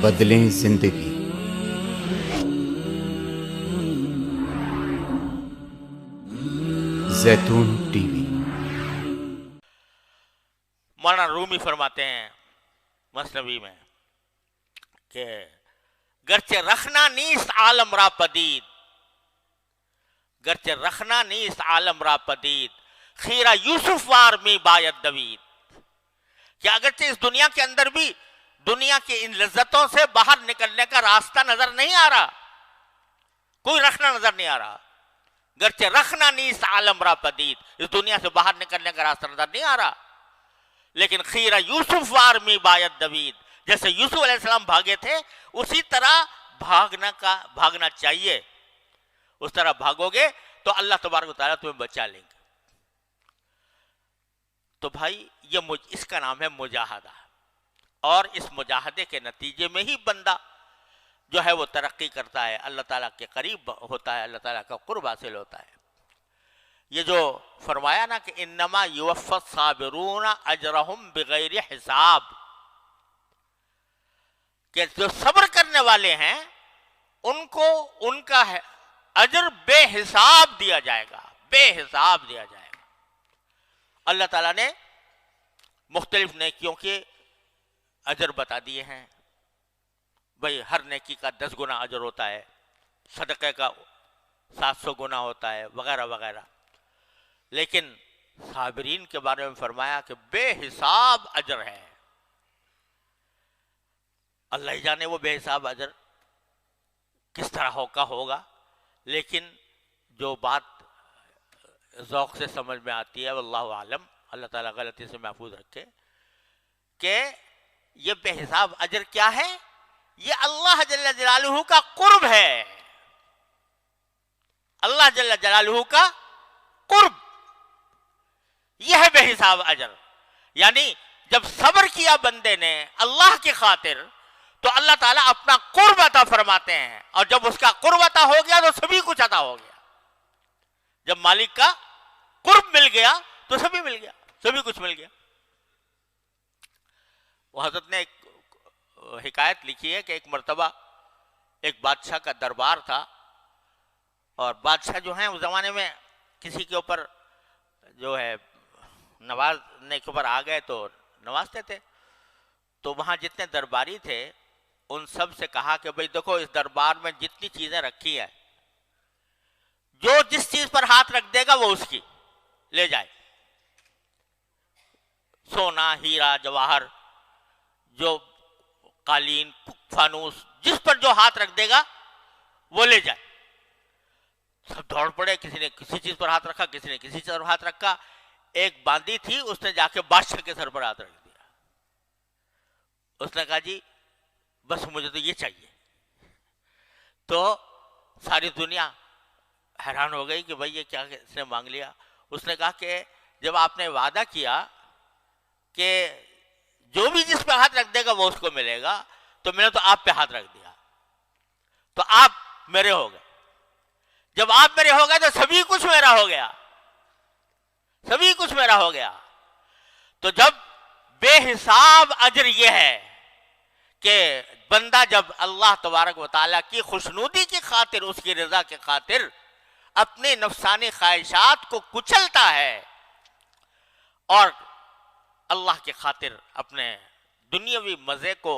بدلیں زندگی۔ زیتون ٹی وی۔ مولانا رومی فرماتے ہیں مثنوی میں کہ گرچہ رخنا نیست عالم را پدید، گرچہ رخنا نیست عالم را پدید، خیرہ یوسف وار می باید دوید، کہ اگرچہ اس دنیا کے اندر بھی دنیا کی ان لذتوں سے باہر نکلنے کا راستہ نظر نہیں آ رہا، کوئی رخنا نظر نہیں آ رہا، گرچہ رخنا نیست عالم را پدید، اس دنیا سے باہر نکلنے کا راستہ نظر نہیں آ رہا، لیکن خیرہ یوسف وار می باید دوید، جیسے یوسف علیہ السلام بھاگے تھے اسی طرح بھاگنا چاہیے، اس طرح بھاگو گے تو اللہ تبارک و تعالیٰ تمہیں بچا لیں گے۔ تو بھائی اس کا نام ہے مجاہدہ، اور اس مجاہدے کے نتیجے میں ہی بندہ جو ہے وہ ترقی کرتا ہے، اللہ تعالیٰ کے قریب ہوتا ہے، اللہ تعالیٰ کا قرب حاصل ہوتا ہے۔ یہ جو فرمایا نا کہ انما یوفی الصابرون اجرہم بغیر حساب، کہ جو صبر کرنے والے ہیں ان کو ان کا اجر بے حساب دیا جائے گا، بے حساب دیا جائے گا۔ اللہ تعالیٰ نے مختلف نیکیوں کے اجر بتا دیے ہیں، بھئی ہر نیکی کا 10 گنا اجر ہوتا ہے، صدقے کا 700 گنا ہوتا ہے، وغیرہ وغیرہ، لیکن صابرین کے بارے میں فرمایا کہ بے حساب اجر ہے۔ اللہ ہی جانے وہ بے حساب اجر کس طرح کا ہوگا، لیکن جو بات ذوق سے سمجھ میں آتی ہے واللہ عالم، اللہ تعالیٰ غلطی سے محفوظ رکھے، کہ یہ بے حساب اجر کیا ہے؟ یہ اللہ جل جلالہ کا قرب ہے، اللہ جل جلالہ کا قرب، یہ ہے بے حساب اجر۔ یعنی جب صبر کیا بندے نے اللہ کی خاطر تو اللہ تعالیٰ اپنا قرب عطا فرماتے ہیں، اور جب اس کا قرب عطا ہو گیا تو سبھی کچھ عطا ہو گیا۔ جب مالک کا قرب مل گیا تو سبھی مل گیا، سبھی کچھ مل گیا۔ وہ حضرت نے ایک حکایت لکھی ہے کہ ایک مرتبہ ایک بادشاہ کا دربار تھا، اور بادشاہ جو ہیں اس زمانے میں کسی کے اوپر جو ہے نوازنے کے اوپر آ گئے تو نوازتے تھے، تو وہاں جتنے درباری تھے ان سب سے کہا کہ بھئی دیکھو اس دربار میں جتنی چیزیں رکھی ہیں، جو جس چیز پر ہاتھ رکھ دے گا وہ اس کی لے جائے، سونا، ہیرا، جواہر، جو قالین، فانوس، جس پر جو ہاتھ رکھ دے گا وہ لے جائے۔ سب دوڑ پڑے، کسی نے کسی چیز پر ہاتھ رکھا، کسی نے کسی چیز پر ہاتھ رکھا۔ ایک باندی تھی، اس نے جا کے بادشاہ کے سر پر ہاتھ رکھ دیا، اس نے کہا جی بس مجھے تو یہ چاہیے۔ تو ساری دنیا حیران ہو گئی کہ بھئی یہ کیا اس نے مانگ لیا۔ اس نے کہا کہ جب آپ نے وعدہ کیا کہ جو بھی جس پہ ہاتھ رکھ دے گا وہ اس کو ملے گا، تو میں نے تو آپ پہ ہاتھ رکھ دیا، تو آپ میرے ہو گئے۔ جب آپ میرے ہو گئے تو سبھی کچھ میرا ہو گیا، سبھی کچھ میرا ہو گیا۔ تو جب بے حساب اجر یہ ہے کہ بندہ جب اللہ تبارک و تعالیٰ کی خوشنودی کی خاطر، اس کی رضا کی خاطر اپنے نفسانی خواہشات کو کچلتا ہے اور اللہ کی خاطر اپنے دنیاوی مزے کو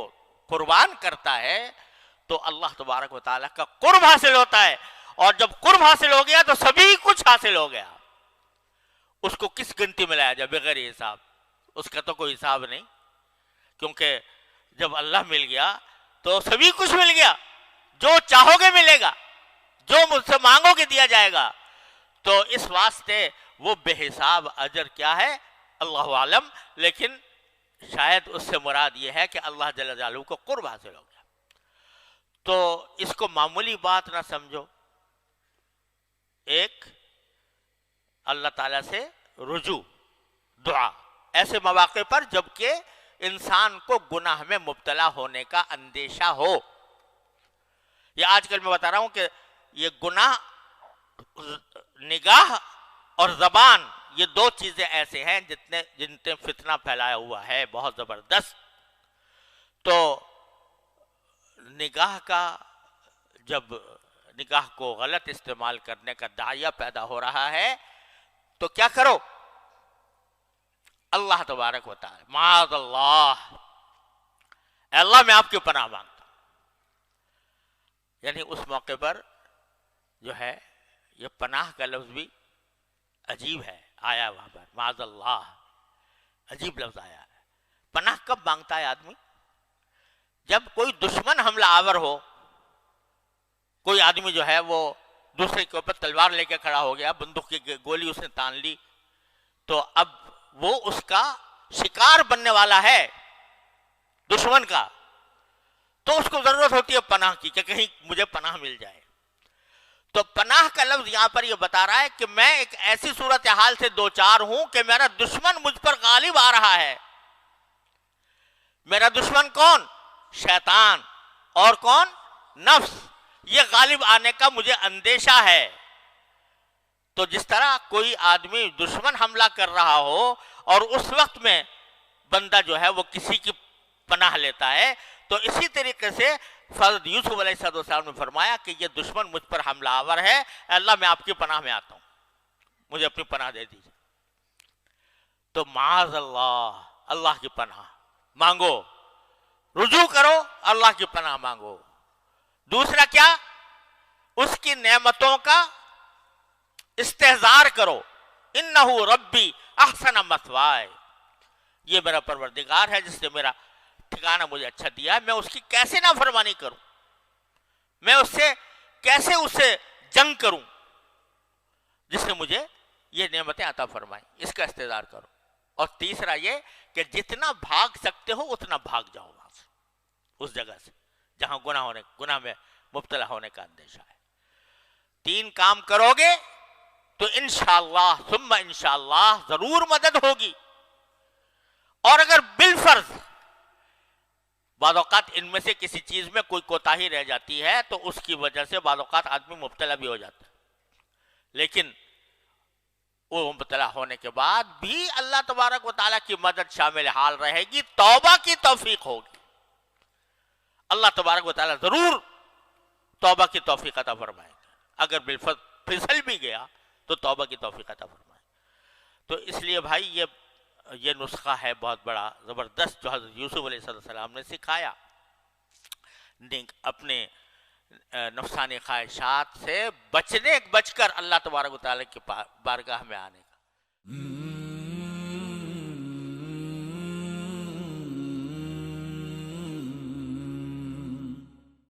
قربان کرتا ہے، تو اللہ تبارک و تعالیٰ کا قرب حاصل ہوتا ہے، اور جب قرب حاصل ہو گیا تو سبھی کچھ حاصل ہو گیا۔ اس کو کس گنتی میں لایا جائے بغیر حساب؟ اس کا تو کوئی حساب نہیں، کیونکہ جب اللہ مل گیا تو سبھی کچھ مل گیا، جو چاہو گے ملے گا، جو مجھ سے مانگو گے دیا جائے گا۔ تو اس واسطے وہ بے حساب اجر کیا ہے اللہ عالم، لیکن شاید اس سے مراد یہ ہے کہ اللہ جل جلالہ کو قرب حاصل ہو گیا۔ تو اس کو معمولی بات نہ سمجھو، ایک اللہ تعالیٰ سے رجوع، دعا، ایسے مواقع پر جبکہ انسان کو گناہ میں مبتلا ہونے کا اندیشہ ہو۔ یہ آج کل میں بتا رہا ہوں کہ یہ گناہ، نگاہ اور زبان، یہ دو چیزیں ایسے ہیں جن نے فتنہ پھیلایا ہوا ہے بہت زبردست۔ تو نگاہ کا جب نگاہ کو غلط استعمال کرنے کا داعیہ پیدا ہو رہا ہے تو کیا کرو؟ اللہ تبارک و تعالی، معاذ اللہ، اے اللہ میں آپ کی پناہ مانگتا ہوں. یعنی اس موقع پر جو ہے یہ پناہ کا لفظ بھی عجیب ہے، آیا وہاں پر معاذ اللہ، عجیب لفظ آیا ہے. پناہ کب مانگتا ہے آدمی؟ جب کوئی دشمن حملہ آور ہو. کوئی آدمی جو ہے وہ دوسرے کے اوپر تلوار لے کے کھڑا ہو گیا، بندوق کی گولی اس نے تان لی، تو اب وہ اس کا شکار بننے والا ہے دشمن کا، تو اس کو ضرورت ہوتی ہے پناہ کی کہ کہیں مجھے پناہ مل جائے. تو پناہ کا لفظ یہاں پر یہ بتا رہا ہے کہ میں ایک ایسی صورتحال سے دوچار ہوں کہ میرا دشمن مجھ پر غالب آ رہا ہے. میرا دشمن کون؟ شیطان. اور کون؟ نفس. یہ غالب آنے کا مجھے اندیشہ ہے. تو جس طرح کوئی آدمی دشمن حملہ کر رہا ہو اور اس وقت میں بندہ جو ہے وہ کسی کی پناہ لیتا ہے، تو اسی طریقے سے حضرت یوسف علیہ السلام نے فرمایا کہ یہ دشمن مجھ پر حملہ آور ہے، اے اللہ میں آپ کی پناہ میں آتا ہوں، مجھے اپنی پناہ دے دیجیے. تو معاذ اللہ، اللہ کی پناہ مانگو، رجوع کرو، اللہ کی پناہ مانگو. دوسرا کیا؟ اس کی نعمتوں کا استحضار کرو. انہ ربی احسن مثوائے، یہ میرا پروردگار ہے جس نے میرا ٹھکانہ مجھے اچھا دیا ہے، میں اس کی کیسے نافرمانی کروں، میں اس سے کیسے جنگ کروں جس نے مجھے یہ نعمتیں عطا فرمائیں. اس کا استحضار کرو. اور تیسرا یہ کہ جتنا بھاگ سکتے ہو اتنا بھاگ جاؤ وہاں سے، اس جگہ سے جہاں گناہ میں مبتلا ہونے کا اندیشہ ہے. 3 کام کرو گے تو انشاءاللہ ثم انشاءاللہ ضرور مدد ہوگی. اور اگر بالفرض بعض اوقات ان میں سے کسی چیز میں کوئی کوتاہی رہ جاتی ہے تو اس کی وجہ سے بعض اوقات آدمی مبتلا بھی ہو جاتا ہے، لیکن وہ مبتلا ہونے کے بعد بھی اللہ تبارک و تعالیٰ کی مدد شامل حال رہے گی، توبہ کی توفیق ہوگی. اللہ تبارک و تعالیٰ ضرور توبہ کی توفیق عطا فرمائے گا. اگر بالفرض پھسل بھی گیا تو توبہ کی توفیق عطا فرمائے. تو اس لیے بھائی یہ نسخہ ہے بہت بڑا زبردست جو حضرت یوسف علیہ السلام نے سکھایا، اپنے نفسانی خواہشات سے بچ کر اللہ تبارک و تعالیٰ کی بارگاہ میں آنے کا.